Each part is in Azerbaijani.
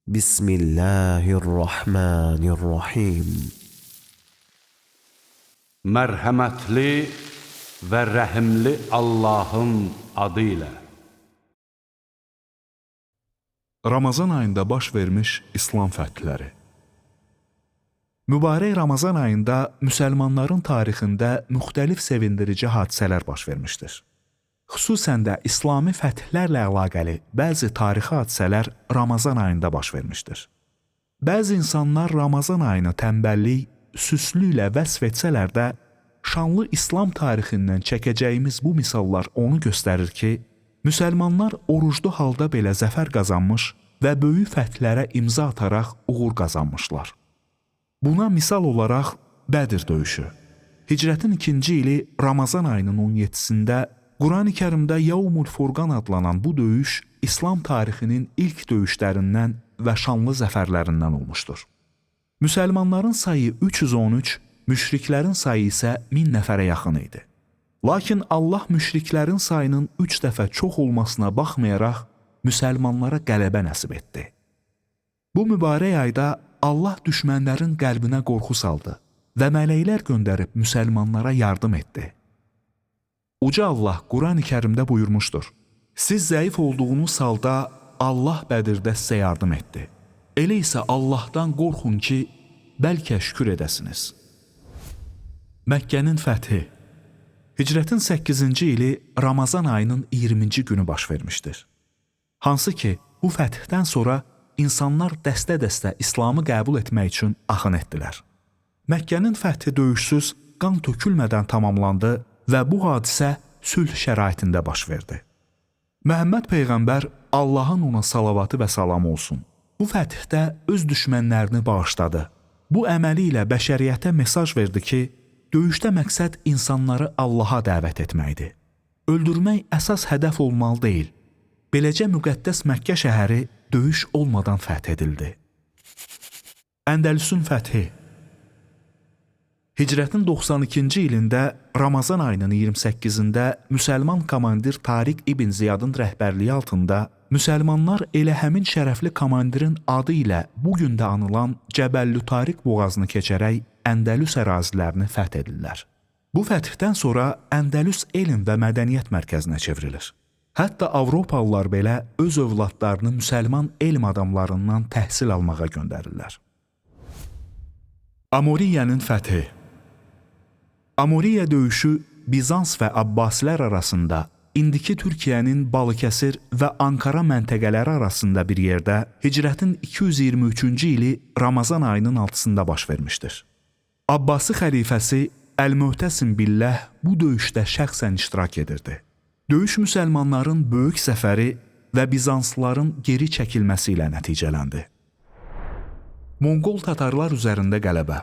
Bismillahirrahmanirrahim. Mərhəmətli və rəhimli Allahın adıyla. Ramazan ayında baş vermiş İslam fəthləri. Mübarək Ramazan ayında müsəlmanların tarixində müxtəlif sevindirici hadisələr baş vermişdir. Xüsusən də İslami fəthlərlə əlaqəli bəzi tarixi hadisələr Ramazan ayında baş vermişdir. Bəzi insanlar Ramazan ayını tənbəllik, süslüklə vəsf etsələr də, şanlı İslam tarixindən çəkəcəyimiz bu misallar onu göstərir ki, müsəlmanlar oruclu halda belə zəfər qazanmış və böyük fəthlərə imza ataraq uğur qazanmışlar. Buna misal olaraq Bədir döyüşü. Hicrətin 2-ci ili Ramazan ayının 17-sində Qurani-Kərimdə Yevmul Furqan adlanan bu döyüş İslam tarixinin ilk döyüşlərindən və şanlı zəfərlərindən olmuşdur. Müsəlmanların sayı 313, müşriklərin sayı isə 1000 nəfərə yaxın idi. Lakin Allah müşriklərin sayının 3 dəfə çox olmasına baxmayaraq, müsəlmanlara qələbə nəsib etdi. Bu mübarək ayda Allah düşmənlərin qəlbinə qorxu saldı və mələklər göndərib müsəlmanlara yardım etdi. Uca Allah Qurani-Kərimdə buyurmuşdur: Siz zəif olduğunuz halda Allah Bədirdə sizə yardım etdi. Elə isə Allahdan qorxun ki, bəlkə şükür edəsiniz. Məkkənin fəthi. Hicrətin 8-ci ili Ramazan ayının 20-ci günü baş vermişdir. Hansı ki, bu fəthdən sonra insanlar dəstə-dəstə İslamı qəbul etmək üçün axın etdilər. Məkkənin fəthi döyüşsüz, qan tökülmədən tamamlandı və bu hadisə sülh şəraitində baş verdi. Məhəmməd Peyğəmbər, Allahın ona salavatı və salamı olsun, bu fəthdə öz düşmənlərini bağışladı. Bu əməli ilə bəşəriyyətə mesaj verdi ki, döyüşdə məqsəd insanları Allaha dəvət etməkdir. Öldürmək əsas hədəf olmalı deyil. Beləcə müqəddəs Məkkə şəhəri döyüş olmadan fəth edildi. Əndəlüsün fəthi. Hicrətin 92-ci ilində Ramazan ayının 28-də müsəlman komandir Tariq İbn Ziyadın rəhbərliyi altında müsəlmanlar elə həmin şərəfli komandirin adı ilə bugün də anılan Cəbəllü Tariq boğazını keçərək Əndəlüs ərazilərini fəth edirlər. Bu fəthdən sonra Əndəlüs elm və mədəniyyət mərkəzinə çevrilir. Hətta Avropalılar belə öz övladlarını müsəlman elm adamlarından təhsil almağa göndərirlər. Amoriyyənin fəthi. Amoriyyə döyüşü Bizans və Abbasilər arasında, indiki Türkiyənin Balıkəsir və Ankara məntəqələri arasında bir yerdə Hicrətin 223-cü ili Ramazan ayının 6-sında baş vermişdir. Abbasi xəlifəsi Əl-Möhtəsim Billəh bu döyüşdə şəxsən iştirak edirdi. Döyüş müsəlmanların böyük zəfəri və Bizanslıların geri çəkilməsi ilə nəticələndi. Monqol tatarlar üzərində qələbə.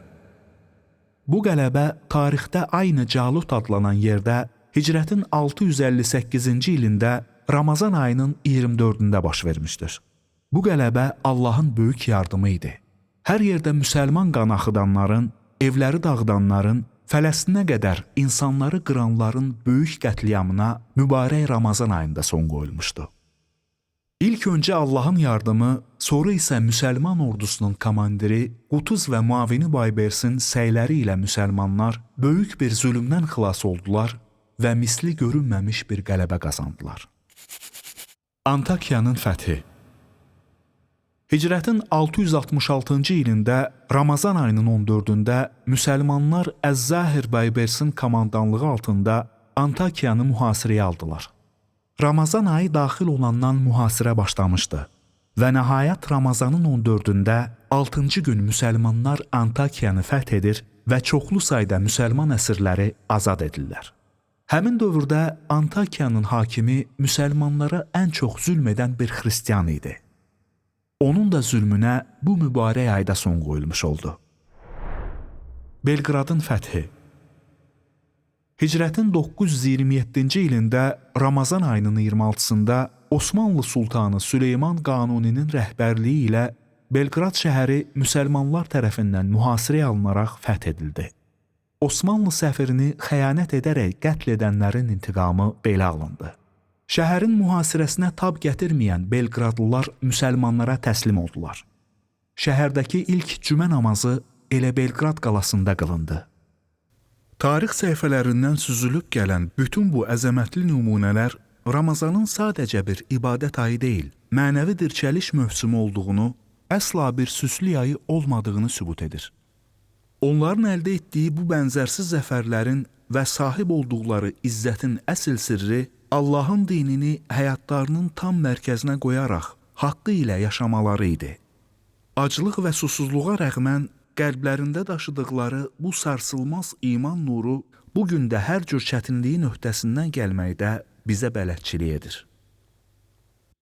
Bu qələbə tarixdə aynı Calut adlanan yerdə Hicrətin 658-ci ilində Ramazan ayının 24-də baş vermişdir. Bu qələbə Allahın böyük yardımı idi. Hər yerdə müsəlman qan axıdanların, evləri dağıdanların, Fələstinə qədər insanları qıranların böyük qətliamına mübarək Ramazan ayında son qoyulmuşdu. İlk öncə Allahın yardımı, sonra isə müsəlman ordusunun komandiri Qutuz və Mavini Baybersin səyləri ilə müsəlmanlar böyük bir zülmdən xilas oldular və misli görünməmiş bir qələbə qazandılar. Antakiyanın fəthi. Hicrətin 666-cı ilində Ramazan ayının 14-də müsəlmanlar Əz-Zahir Baybersin komandanlığı altında Antakiyanı mühasirəyə aldılar. Ramazan ayı daxil olandan mühasirə başlamışdı və nəhayət Ramazanın 14-də 6-cı gün müsəlmanlar Antakiyanı fəth edir və çoxlu sayda müsəlman əsirləri azad edirlər. Həmin dövrdə Antakiyanın hakimi müsəlmanlara ən çox zülm edən bir xristiyan idi. Onun da zülmünə bu mübarək ayda son qoyulmuş oldu. Belqradın fəthi. Hicrətin 927-ci ilində Ramazan ayının 26-sında Osmanlı Sultanı Süleyman Qanuninin rəhbərliyi ilə Belqrad şəhəri müsəlmanlar tərəfindən mühasirəyə alınaraq fəth edildi. Osmanlı səfirini xəyanət edərək qətl edənlərin intiqamı belə alındı. Şəhərin mühasirəsinə tab gətirməyən Belqradlılar müsəlmanlara təslim oldular. Şəhərdəki ilk cümə namazı elə Belqrad qalasında qılındı. Tarix səhifələrindən süzülüb gələn bütün bu əzəmətli nümunələr Ramazanın sadəcə bir ibadət ayı deyil, mənəvi dirçəliş mövsümü olduğunu, əsla bir süslü ayı olmadığını sübut edir. Onların əldə etdiyi bu bənzərsiz zəfərlərin və sahib olduqları izzətin əsl sirri Allahın dinini həyatlarının tam mərkəzinə qoyaraq haqqı ilə yaşamaları idi. Aclıq və susuzluğa rəğmən qəlblərində daşıdıqları bu sarsılmaz iman nuru bu gün də hər cür çətinliyin öhdəsindən gəlməkdə bizə bələdçilik edir.